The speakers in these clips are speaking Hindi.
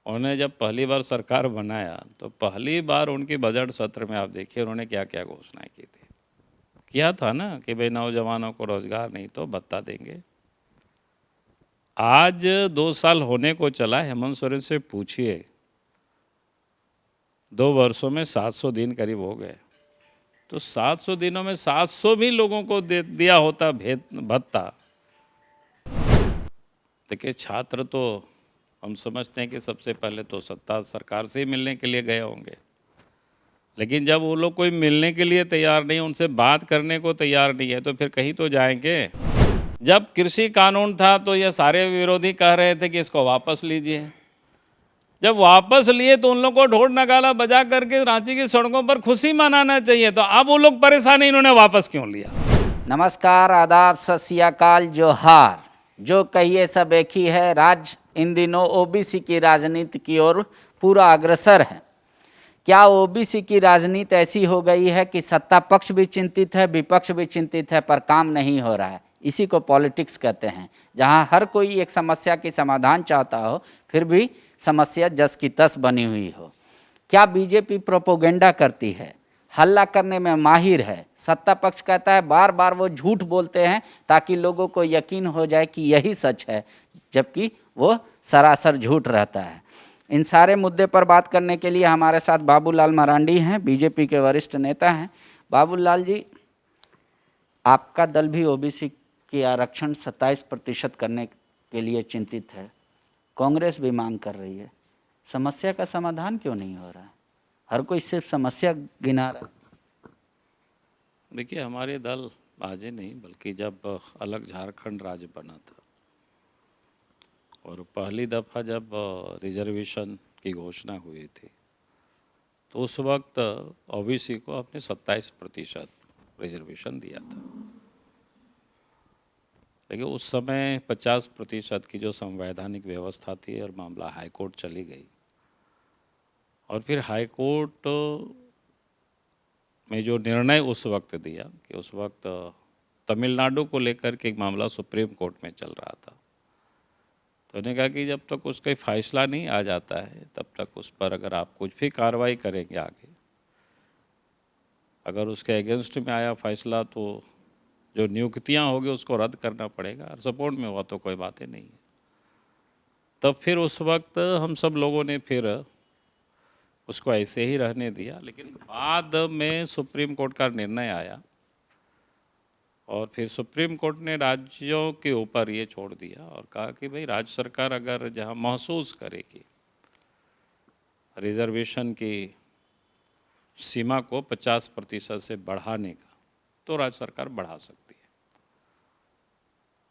उन्होंने जब पहली बार सरकार बनाया तो पहली बार उनके बजट सत्र में आप देखिए उन्होंने क्या क्या घोषणाएं की थी। किया था ना कि भाई नौजवानों को रोजगार नहीं तो भत्ता देंगे। आज 2 साल होने को चला, हेमंत सोरेन से पूछिए 2 वर्षों में 700 दिन करीब हो गए, तो 700 दिनों में 700 भी लोगों को दे दिया होता भत्ता। देखिए छात्र तो हम समझते हैं कि सबसे पहले तो सत्ता सरकार से ही मिलने के लिए गए होंगे, लेकिन जब वो लोग कोई मिलने के लिए तैयार नहीं, उनसे बात करने को तैयार नहीं है, तो फिर कहीं तो जाएंगे। जब कृषि कानून था तो ये सारे विरोधी कह रहे थे कि इसको वापस लीजिए। जब वापस लिए तो उन लोग को ढोल नगाड़ा बजा करके रांची की सड़कों पर खुशी मनाना चाहिए, तो अब वो लोग परेशान है, इन्होंने वापस क्यों लिया। नमस्कार, आदाब, सत श्री अकाल, जोहार। जो कहिए सब एक ही है। राज्य इन दिनों ओबीसी की राजनीति की ओर पूरा अग्रसर है। क्या ओबीसी की राजनीति ऐसी हो गई है कि सत्ता पक्ष भी चिंतित है, विपक्ष भी चिंतित है, पर काम नहीं हो रहा है। इसी को पॉलिटिक्स कहते हैं, जहां हर कोई एक समस्या की समाधान चाहता हो, फिर भी समस्या जस की तस बनी हुई हो। क्या बीजेपी प्रोपोगेंडा करती है, हल्ला करने में माहिर है। सत्ता पक्ष कहता है बार बार वो झूठ बोलते हैं ताकि लोगों को यकीन हो जाए कि यही सच है, जबकि वो सरासर झूठ रहता है। इन सारे मुद्दे पर बात करने के लिए हमारे साथ बाबूलाल मरांडी हैं, बीजेपी के वरिष्ठ नेता हैं। बाबूलाल जी, आपका दल भी ओबीसी के आरक्षण 27% करने के लिए चिंतित है, कांग्रेस भी मांग कर रही है। समस्या का समाधान क्यों नहीं हो रहा है? हर कोई सिर्फ समस्या गिना रहा है। देखिए हमारे दल आज ही नहीं बल्कि जब अलग झारखंड राज्य बना था और पहली दफ़ा जब रिजर्वेशन की घोषणा हुई थी तो उस वक्त ओबीसी को अपने 27% रिजर्वेशन दिया था, लेकिन उस समय 50% की जो संवैधानिक व्यवस्था थी और मामला हाई कोर्ट चली गई और फिर हाई कोर्ट में जो निर्णय उस वक्त दिया कि उस वक्त तमिलनाडु को लेकर के एक मामला सुप्रीम कोर्ट में चल रहा था, तो उन्होंने कहा कि जब तक उसका फैसला नहीं आ जाता है तब तक उस पर अगर आप कुछ भी कार्रवाई करेंगे आगे, अगर उसके अगेंस्ट में आया फैसला तो जो नियुक्तियां होगी उसको रद्द करना पड़ेगा, और सपोर्ट में हुआ तो कोई बातें नहीं है। तब फिर उस वक्त हम सब लोगों ने फिर उसको ऐसे ही रहने दिया, लेकिन बाद में सुप्रीम कोर्ट का निर्णय आया और फिर सुप्रीम कोर्ट ने राज्यों के ऊपर ये छोड़ दिया और कहा कि भाई राज्य सरकार अगर जहां महसूस करेगी रिजर्वेशन की सीमा को 50% से बढ़ाने का, तो राज्य सरकार बढ़ा सकती है।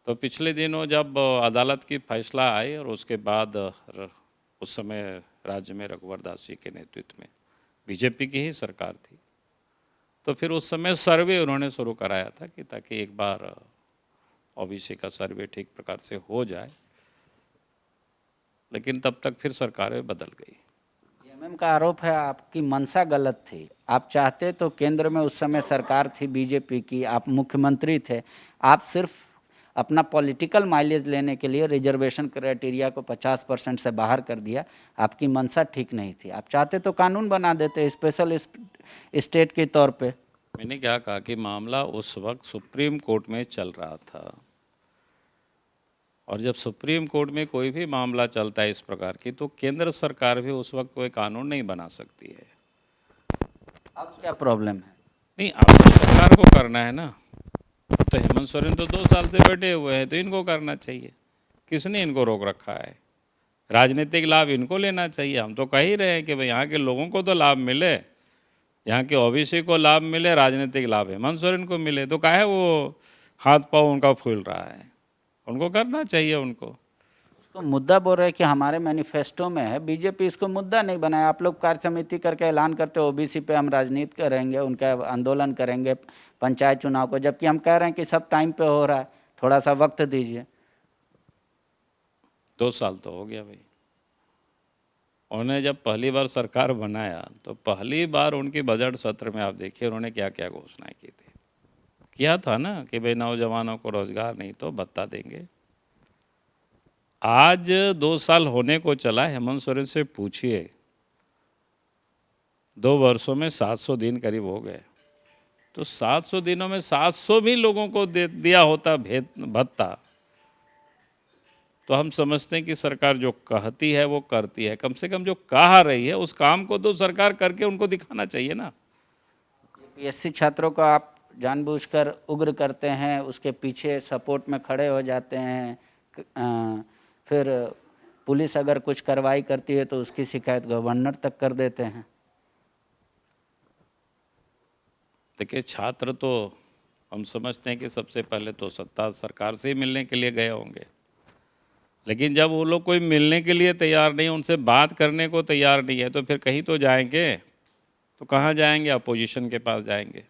तो पिछले दिनों जब अदालत की फैसला आई और उसके बाद उस समय राज्य में रघुवर दास जी के नेतृत्व में बीजेपी की ही सरकार थी, तो फिर उस समय सर्वे उन्होंने शुरू कराया था कि ताकि एक बार ओबीसी का सर्वे ठीक प्रकार से हो जाए, लेकिन तब तक फिर सरकारें बदल गई। जेएमएम का आरोप है आपकी मंशा गलत थी। आप चाहते तो केंद्र में उस समय सरकार थी बीजेपी की, आप मुख्यमंत्री थे, आप सिर्फ अपना पॉलिटिकल माइलेज लेने के लिए रिजर्वेशन क्राइटेरिया को 50% से बाहर कर दिया। आपकी मंशा ठीक नहीं थी। आप चाहते तो कानून बना देते स्पेशल स्टेट के तौर पे। मैंने क्या कहा कि मामला उस वक्त सुप्रीम कोर्ट में चल रहा था, और जब सुप्रीम कोर्ट में कोई भी मामला चलता है इस प्रकार की, तो केंद्र सरकार भी उस वक्त कोई कानून नहीं बना सकती है। अब क्या प्रॉब्लम है? नहीं, अब तो सरकार को करना है ना। तो हेमंत सोरेन तो 2 साल से बैठे हुए हैं, तो इनको करना चाहिए। किसने इनको रोक रखा है? राजनीतिक लाभ इनको लेना चाहिए। हम तो कह ही रहे हैं कि भाई यहाँ के लोगों को तो लाभ मिले, यहाँ के ओबीसी को लाभ मिले, राजनीतिक लाभ हेमंत सोरेन को मिले, तो काहे वो हाथ पाँव उनका फूल रहा है? उनको करना चाहिए उनको। तो मुद्दा बोल रहे कि हमारे मैनिफेस्टो में है, बीजेपी इसको मुद्दा नहीं बनाया। आप लोग कार्य समिति करके ऐलान करते हो ओबीसी पे हम राजनीति करेंगे, उनका आंदोलन करेंगे पंचायत चुनाव को, जबकि हम कह रहे हैं कि सब टाइम पे हो रहा है, थोड़ा सा वक्त दीजिए। 2 साल तो हो गया भाई। उन्होंने जब पहली बार सरकार बनाया तो पहली बार उनके बजट सत्र में आप देखिए उन्होंने क्या क्या घोषणाएं की थी। किया था ना कि भाई नौजवानों को रोजगार नहीं तो भत्ता देंगे। आज 2 साल होने को चला, हेमंत सोरेन से पूछिए, 2 वर्षों में 700 दिन करीब हो गए, तो 700 दिनों में 700 भी लोगों को दिया होता भत्ता, तो हम समझते हैं कि सरकार जो कहती है वो करती है। कम से कम जो कह रही है उस काम को तो सरकार करके उनको दिखाना चाहिए ना। यूपीएससी छात्रों को आप जानबूझकर उग्र करते हैं, उसके पीछे सपोर्ट में खड़े हो जाते हैं, फिर पुलिस अगर कुछ कार्रवाई करती है तो उसकी शिकायत गवर्नर तक कर देते हैं। देखिए, छात्र तो हम समझते हैं कि सबसे पहले तो सत्ता सरकार से ही मिलने के लिए गए होंगे, लेकिन जब वो लोग कोई मिलने के लिए तैयार नहीं, उनसे बात करने को तैयार नहीं है, तो फिर कहीं तो जाएंगे। तो कहाँ जाएंगे? अपोजिशन के पास जाएंगे।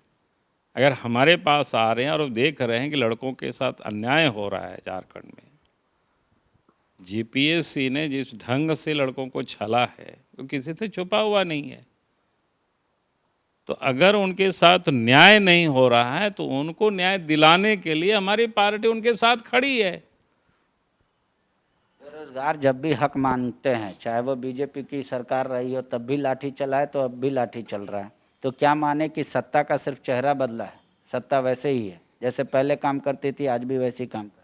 अगर हमारे पास आ रहे हैं और देख रहे हैं कि लड़कों के साथ अन्याय हो रहा है झारखंड में, जीपीएससी ने जिस ढंग से लड़कों को छला है तो किसी से छुपा हुआ नहीं है। तो अगर उनके साथ न्याय नहीं हो रहा है तो उनको न्याय दिलाने के लिए हमारी पार्टी उनके साथ खड़ी है। बेरोजगार जब भी हक मांगते हैं, चाहे वो बीजेपी की सरकार रही हो तब भी लाठी चला है, तो अब भी लाठी चल रहा है। तो क्या माने कि सत्ता का सिर्फ चेहरा बदला है, सत्ता वैसे ही है, जैसे पहले काम करती थी आज भी वैसे ही काम कर।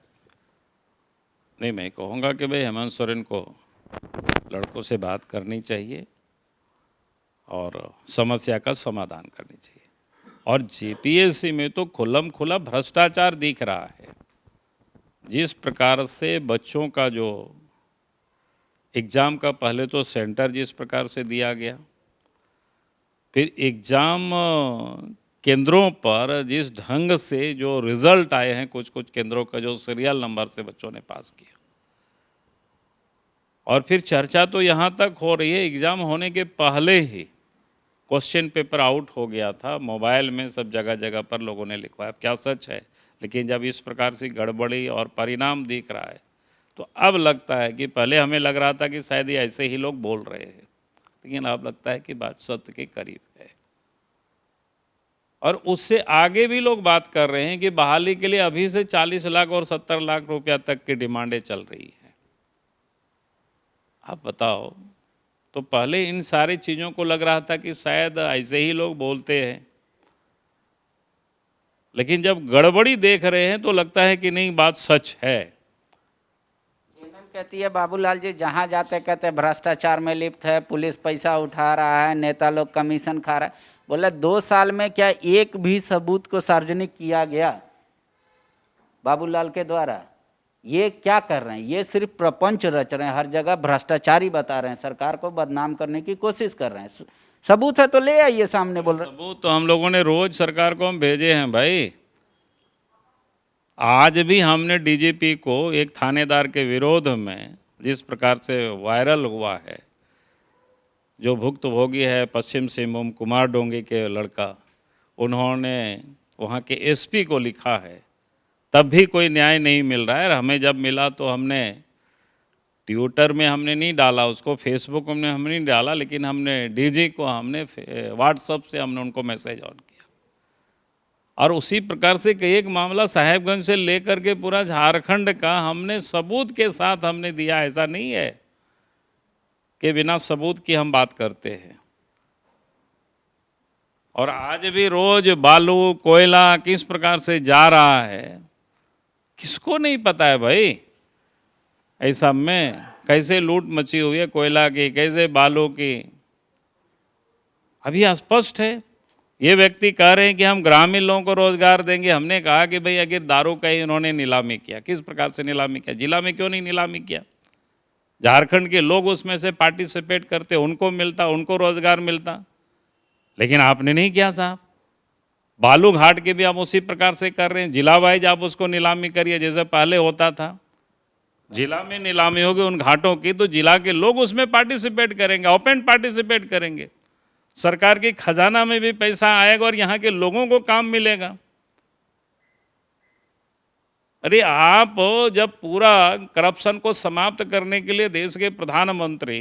नहीं, मैं कहूँगा कि भाई हेमंत सोरेन को लड़कों से बात करनी चाहिए और समस्या का समाधान करनी चाहिए। और जीपीएससी में तो खुल्लम खुला भ्रष्टाचार दिख रहा है। जिस प्रकार से बच्चों का जो एग्ज़ाम का पहले तो सेंटर जिस प्रकार से दिया गया, फिर एग्ज़ाम केंद्रों पर जिस ढंग से जो रिज़ल्ट आए हैं, कुछ कुछ केंद्रों का जो सीरियल नंबर से बच्चों ने पास किया, और फिर चर्चा तो यहाँ तक हो रही है एग्ज़ाम होने के पहले ही क्वेश्चन पेपर आउट हो गया था, मोबाइल में सब जगह जगह पर लोगों ने लिखवाया। अब क्या सच है? लेकिन जब इस प्रकार से गड़बड़ी और परिणाम दिख रहा है तो अब लगता है कि पहले हमें लग रहा था कि शायद ये ऐसे ही लोग बोल रहे हैं, लेकिन अब लगता है कि बात सत्य के करीब है। और उससे आगे भी लोग बात कर रहे हैं कि बहाली के लिए अभी से 40 लाख और 70 लाख रुपया तक की डिमांडें चल रही हैं। आप बताओ, तो पहले इन सारी चीज़ों को लग रहा था कि शायद ऐसे ही लोग बोलते हैं, लेकिन जब गड़बड़ी देख रहे हैं तो लगता है कि नहीं, बात सच है। जेएमएम कहती है बाबूलाल जी जहाँ जाते कहते भ्रष्टाचार में लिप्त है, पुलिस पैसा उठा रहा है, नेता लोग कमीशन खा रहा है। बोले 2 साल में क्या एक भी सबूत को सार्वजनिक किया गया बाबूलाल के द्वारा? ये क्या कर रहे हैं? ये सिर्फ प्रपंच रच रहे हैं, हर जगह भ्रष्टाचारी बता रहे हैं, सरकार को बदनाम करने की कोशिश कर रहे हैं। सबूत है तो ले आइए सामने। बोल रहे सबूत तो हम लोगों ने रोज सरकार को हम भेजे हैं भाई। आज भी हमने डीजीपी को एक थानेदार के विरोध में जिस प्रकार से वायरल हुआ है, जो भुक्तभोगी है पश्चिम सिंहभूम कुमार डोंगी के लड़का, उन्होंने वहाँ के एसपी को लिखा है, तब भी कोई न्याय नहीं मिल रहा है। और हमें जब मिला तो हमने ट्विटर में हमने नहीं डाला उसको, फेसबुक में हमने नहीं डाला, लेकिन हमने डीजी को हमने व्हाट्सएप से हमने उनको मैसेज ऑन किया। और उसी प्रकार से कई एक मामला साहेबगंज से लेकर के पूरा झारखंड का हमने सबूत के साथ हमने दिया। ऐसा नहीं है कि बिना सबूत की हम बात करते हैं। और आज भी रोज बालू कोयला किस प्रकार से जा रहा है, किसको नहीं पता है भाई? ऐसा में कैसे लूट मची हुई है कोयला की, कैसे बालू की, अभी स्पष्ट है। ये व्यक्ति कह रहे हैं कि हम ग्रामीण लोगों को रोजगार देंगे। हमने कहा कि भाई अगर दारू का ही इन्होंने नीलामी किया, किस प्रकार से नीलामी किया? जिला में क्यों नहीं नीलामी किया? झारखंड के लोग उसमें से पार्टिसिपेट करते, उनको मिलता, उनको रोजगार मिलता, लेकिन आपने नहीं किया साहब। बालू घाट के भी आप उसी प्रकार से कर रहे हैं, जिला वाइज आप उसको नीलामी करिए जैसे पहले होता था। जिला में नीलामी होगी उन घाटों की तो जिला के लोग उसमें पार्टिसिपेट करेंगे, ओपन पार्टिसिपेट करेंगे, सरकार के खजाना में भी पैसा आएगा और यहाँ के लोगों को काम मिलेगा। अरे आप जब पूरा करप्शन को समाप्त करने के लिए देश के प्रधानमंत्री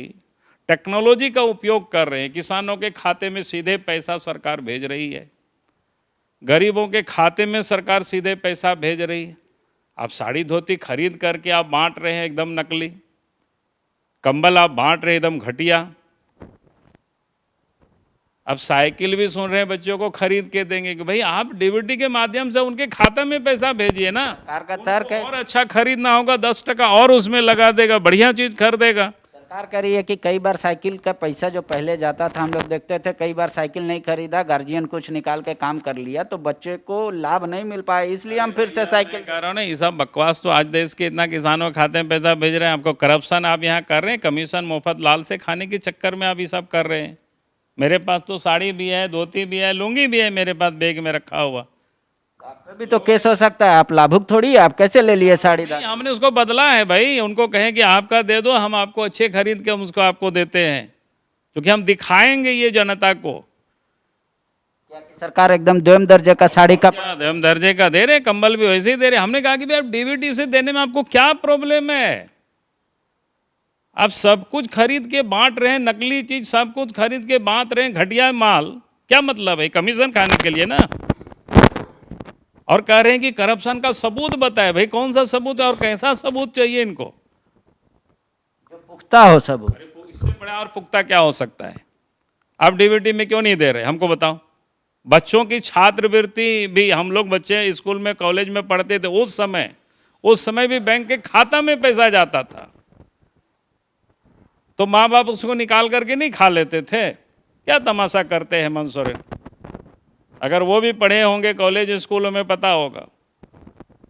टेक्नोलॉजी का उपयोग कर रहे हैं, किसानों के खाते में सीधे पैसा सरकार भेज रही है, गरीबों के खाते में सरकार सीधे पैसा भेज रही है, आप साड़ी धोती खरीद करके आप बांट रहे हैं एकदम नकली, कंबल आप बांट रहे हैं एकदम घटिया। अब साइकिल भी सुन रहे हैं बच्चों को खरीद के देंगे कि भाई आप डीबीटी के माध्यम से उनके खाते में पैसा भेजिए ना। सरकार का तर्क है, और अच्छा खरीदना होगा 10% और उसमें लगा देगा, बढ़िया चीज खरीदेगा। सरकार कह रही है कि कई बार साइकिल का पैसा जो पहले जाता था, हम लोग देखते थे कई बार साइकिल नहीं खरीदा, गार्जियन कुछ निकाल के काम कर लिया तो बच्चे को लाभ नहीं मिल पाया, इसलिए हम फिर से साइकिल कह रहा हूँ ना, ये सब बकवास। तो आज देश के इतना किसानों के खाते में पैसा भेज रहे हैं, आपको करप्शन आप यहाँ कर रहे हैं, कमीशन मुफ्त लाल से खाने के चक्कर में आप ये सब कर रहे हैं। मेरे पास तो साड़ी भी है, धोती भी है, लुंगी भी है मेरे पास बैग में रखा हुआ। आप पे भी तो केस हो सकता है, आप लाभुक थोड़ी है, आप कैसे ले लिए साड़ी दान? हमने उसको बदला है भाई, उनको कहें कि आपका दे दो, हम आपको अच्छे खरीद के हम उसको आपको देते हैं, क्योंकि हम दिखाएंगे ये जनता को। क्या कि सरकार एकदम दोयम दर्जे का साड़ी का हम दर्जे का दे रहे, कंबल भी वैसे ही दे रहे। हमने कहा कि भाई आप डीबीटी से देने में आपको क्या प्रॉब्लम है? आप सब कुछ खरीद के बांट रहे हैं, नकली चीज सब कुछ खरीद के बांट रहे हैं, घटिया माल, क्या मतलब है? कमीशन खाने के लिए ना। और कह रहे हैं कि करप्शन का सबूत बताए। भाई कौन सा सबूत है और कैसा सबूत चाहिए इनको? जो पुख्ता हो सबूत। इससे बड़ा और पुख्ता क्या हो सकता है? आप डीबीटी में क्यों नहीं दे रहे, हमको बताओ। बच्चों की छात्रवृत्ति भी, हम लोग बच्चे स्कूल में कॉलेज में पढ़ते थे, उस समय भी बैंक के खाता में पैसा जाता था, तो माँ बाप उसको निकाल करके नहीं खा लेते थे? क्या तमाशा करते हैं हेमंत सोरेन? अगर वो भी पढ़े होंगे कॉलेज स्कूलों में पता होगा।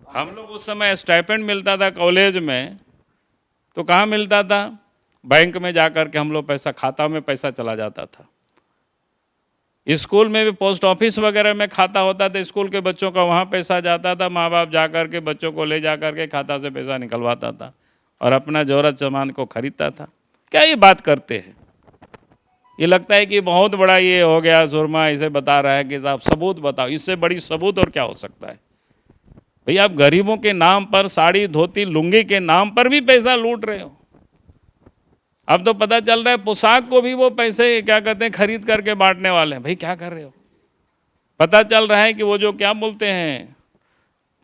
हम लोग उस समय स्टाइपेंड मिलता था कॉलेज में, तो कहाँ मिलता था? बैंक में जा कर के हम लोग पैसा, खाता में पैसा चला जाता था। स्कूल में भी पोस्ट ऑफिस वगैरह में खाता होता था, स्कूल के बच्चों का वहाँ पैसा जाता था, माँ बाप जा कर के बच्चों को ले जा कर के खाता से पैसा निकलवाता था और अपना जरूरत सामान को खरीदता था। क्या ये बात करते हैं? ये लगता है कि बहुत बड़ा ये हो गया सुरमा, इसे बता रहा है कि साहब सबूत बताओ। इससे बड़ी सबूत और क्या हो सकता है? भैया आप गरीबों के नाम पर, साड़ी धोती लुंगी के नाम पर भी पैसा लूट रहे हो। अब तो पता चल रहा है पोशाक को भी वो पैसे क्या कहते हैं खरीद करके बांटने वाले हैं। भाई क्या कर रहे हो? पता चल रहा है कि वो जो क्या बोलते हैं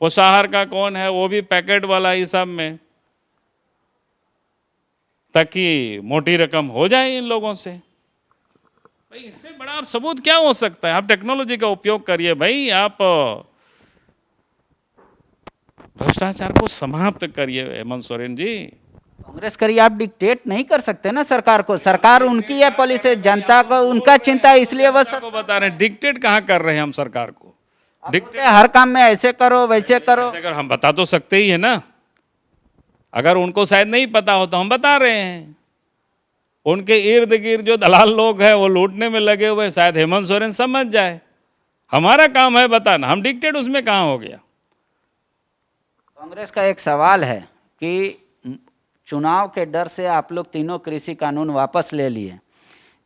पोषाहार का कौन है, वो भी पैकेट वाला ही सब में, ताकि मोटी रकम हो जाए इन लोगों से। भाई इससे बड़ा सबूत क्या हो सकता है? आप टेक्नोलॉजी का उपयोग करिए भाई, आप भ्रष्टाचार को समाप्त करिए हेमंत सोरेन जी। कांग्रेस करिए, आप डिक्टेट नहीं कर सकते ना सरकार को, सरकार उनकी है पॉलिसी, जनता को उनका चिंता है, इसलिए वो को बता रहे हैं। डिक्टेट कहाँ कर रहे हैं हम सरकार को? डिक्टेट हर काम में ऐसे करो वैसे करो, अगर हम बता तो सकते ही है ना। अगर उनको शायद नहीं पता हो तो हम बता रहे हैं। उनके इर्द गिर्द जो दलाल लोग हैं वो लूटने में लगे हुए, शायद हेमंत सोरेन समझ जाए। हमारा काम है बताना, हम डिक्टेट उसमें कहाँ हो गया? कांग्रेस का एक सवाल है कि चुनाव के डर से आप लोग तीनों कृषि कानून वापस ले लिए,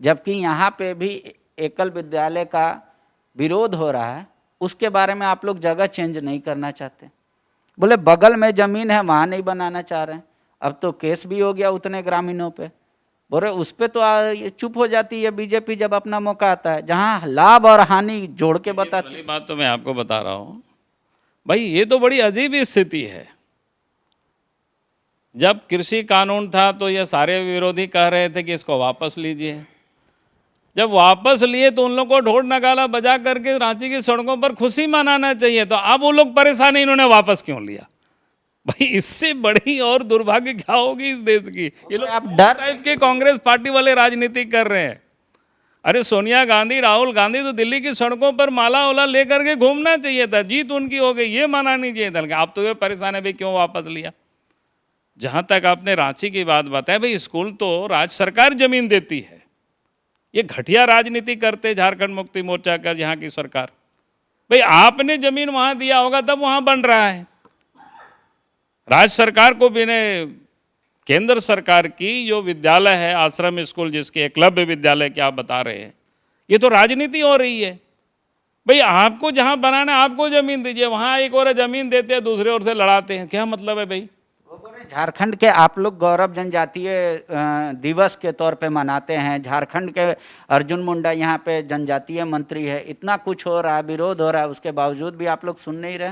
जबकि यहाँ पे भी एकल विद्यालय का विरोध हो रहा है, उसके बारे में आप लोग जगह चेंज नहीं करना चाहते। बोले बगल में ज़मीन है वहाँ नहीं बनाना चाह रहे हैं। अब तो केस भी हो गया उतने ग्रामीणों पे, बोले उस पर तो चुप हो जाती है बीजेपी जब अपना मौका आता है, जहाँ लाभ और हानि जोड़ के बताती है। बात तो मैं आपको बता रहा हूँ भाई, ये तो बड़ी अजीब स्थिति है। जब कृषि कानून था तो ये सारे विरोधी कह रहे थे कि इसको वापस लीजिए। जब वापस लिए तो उन लोग को ढोल नगाड़ा बजा करके रांची की सड़कों पर खुशी मनाना चाहिए, तो अब वो लोग परेशान है इन्होंने वापस क्यों लिया? भाई इससे बड़ी और दुर्भाग्य क्या होगी इस देश की? ये लोग आप डर टाइप के कांग्रेस पार्टी वाले राजनीति कर रहे हैं। अरे सोनिया गांधी, राहुल गांधी तो दिल्ली की सड़कों पर माला ओला लेकर के घूमना चाहिए था, जीत उनकी हो गई, ये मनानी चाहिए था। आप तो ये परेशान है भाई क्यों वापस लिया? जहाँ तक आपने रांची की बात बताया, भाई स्कूल तो राज्य सरकार जमीन देती है। ये घटिया राजनीति करते झारखंड मुक्ति मोर्चा का यहाँ की सरकार। भाई आपने जमीन वहाँ दिया होगा तब वहाँ बन रहा है। राज्य सरकार को भी ने केंद्र सरकार की जो विद्यालय है आश्रम स्कूल, जिसके एकलव्य विद्यालय की आप बता रहे हैं, ये तो राजनीति हो रही है। भाई आपको जहाँ बनाना है आपको जमीन दीजिए, वहाँ एक और जमीन देते हैं दूसरे ओर से लड़ाते हैं, क्या मतलब है भाई? झारखंड के आप लोग गौरव जनजातीय दिवस के तौर पे मनाते हैं, झारखंड के अर्जुन मुंडा यहाँ पे जनजातीय मंत्री है, इतना कुछ हो रहा है, विरोध हो रहा है, उसके बावजूद भी आप लोग सुन नहीं रहे।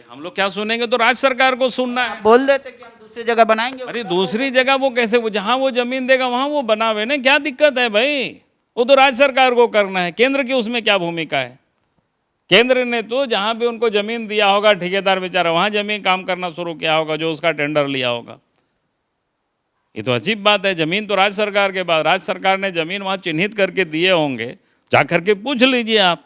हम लोग क्या सुनेंगे, तो राज्य सरकार को सुनना है। बोल देते कि हम दूसरी जगह बनाएंगे। अरे दूसरी जगह वो कैसे, वो जहां वो जमीन देगा वहां वो बनावे ना, क्या दिक्कत है भाई? वो तो राज्य सरकार को करना है, केंद्र की उसमें क्या भूमिका है? केंद्र ने तो जहां भी उनको जमीन दिया होगा, ठेकेदार बेचारा वहां जमीन काम करना शुरू किया होगा, जो उसका टेंडर लिया होगा। ये तो अजीब बात है, जमीन तो राज्य सरकार के पास, राज्य सरकार ने जमीन वहां चिन्हित करके दिए होंगे, जा करके पूछ लीजिए आप,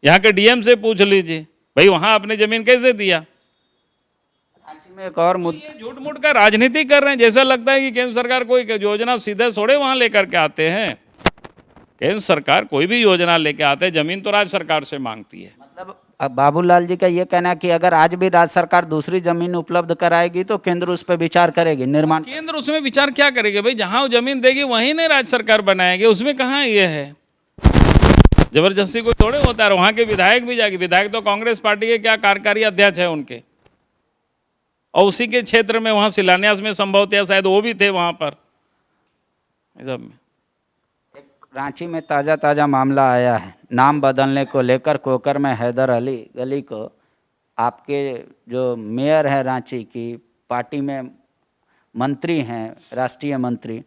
यहाँ के डीएम से पूछ लीजिए भाई वहां आपने जमीन कैसे दिया। रांची में एक और मुद्दा, ये झूठ मूठ का राजनीति कर रहे हैं, जैसा लगता है कि केंद्र सरकार कोई योजना सीधे थोड़े वहां लेकर के आते हैं। केंद्र सरकार कोई भी योजना लेके आते हैं, जमीन तो राज्य सरकार से मांगती है। मतलब अब बाबूलाल जी का ये कहना है कि अगर आज भी राज्य सरकार दूसरी जमीन उपलब्ध कराएगी तो केंद्र उस पर विचार करेगी, निर्माण। केंद्र उसमें विचार क्या करेगी भाई? जहां वो जमीन देगी वहीं नहीं राज्य सरकार बनाएगी, उसमें कहाँ ये है? जबरदस्ती कोई थोड़े होता है। वहां के विधायक भी जाएगी, विधायक तो कांग्रेस पार्टी के क्या कार्यकारी अध्यक्ष है उनके, और उसी के क्षेत्र में वहां शिलान्यास में संभवतः शायद वो भी थे वहां पर। सब में रांची में ताज़ा ताज़ा मामला आया है, नाम बदलने को लेकर कोकर में हैदर अली गली को आपके जो मेयर है रांची की, पार्टी में मंत्री हैं, राष्ट्रीय मंत्री,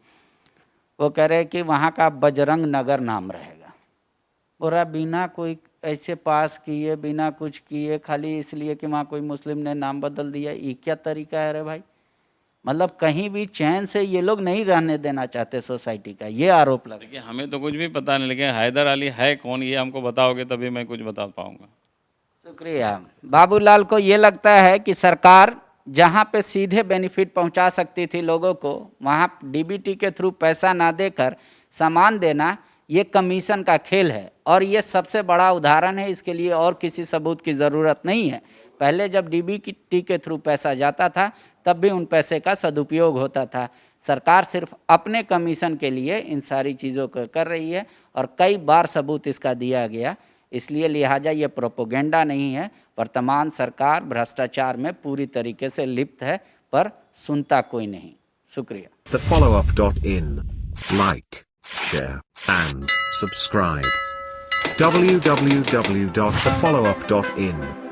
वो कह रहे हैं कि वहाँ का बजरंग नगर नाम रहेगा। बोला बिना कोई ऐसे पास किए, बिना कुछ किए, खाली इसलिए कि वहाँ कोई मुस्लिम ने नाम बदल दिया। ये क्या तरीका है रे भाई? मतलब कहीं भी चैन से ये लोग नहीं रहने देना चाहते सोसाइटी का, ये आरोप लगा। देखिए हमें तो कुछ भी पता नहीं, लेकिन हैदर अली है कौन ये हमको बताओगे तभी मैं कुछ बता पाऊंगा। शुक्रिया। बाबूलाल को ये लगता है कि सरकार जहाँ पे सीधे बेनिफिट पहुँचा सकती थी लोगों को, वहाँ डीबीटी के थ्रू पैसा ना देकर सामान देना ये कमीशन का खेल है, और ये सबसे बड़ा उदाहरण है। इसके लिए और किसी सबूत की ज़रूरत नहीं है। पहले जब डीबीटी के थ्रू पैसा जाता था तब भी उन पैसे का सदुपयोग होता था। सरकार सिर्फ अपने कमीशन के लिए इन सारी चीज़ों को कर रही है, और कई बार सबूत इसका दिया गया। इसलिए लिहाजा ये प्रोपोगेंडा नहीं है। वर्तमान सरकार भ्रष्टाचार में पूरी तरीके से लिप्त है, पर सुनता कोई नहीं। शुक्रिया। TheFollowUp.in. Like, share, and subscribe. www.thefollowup.in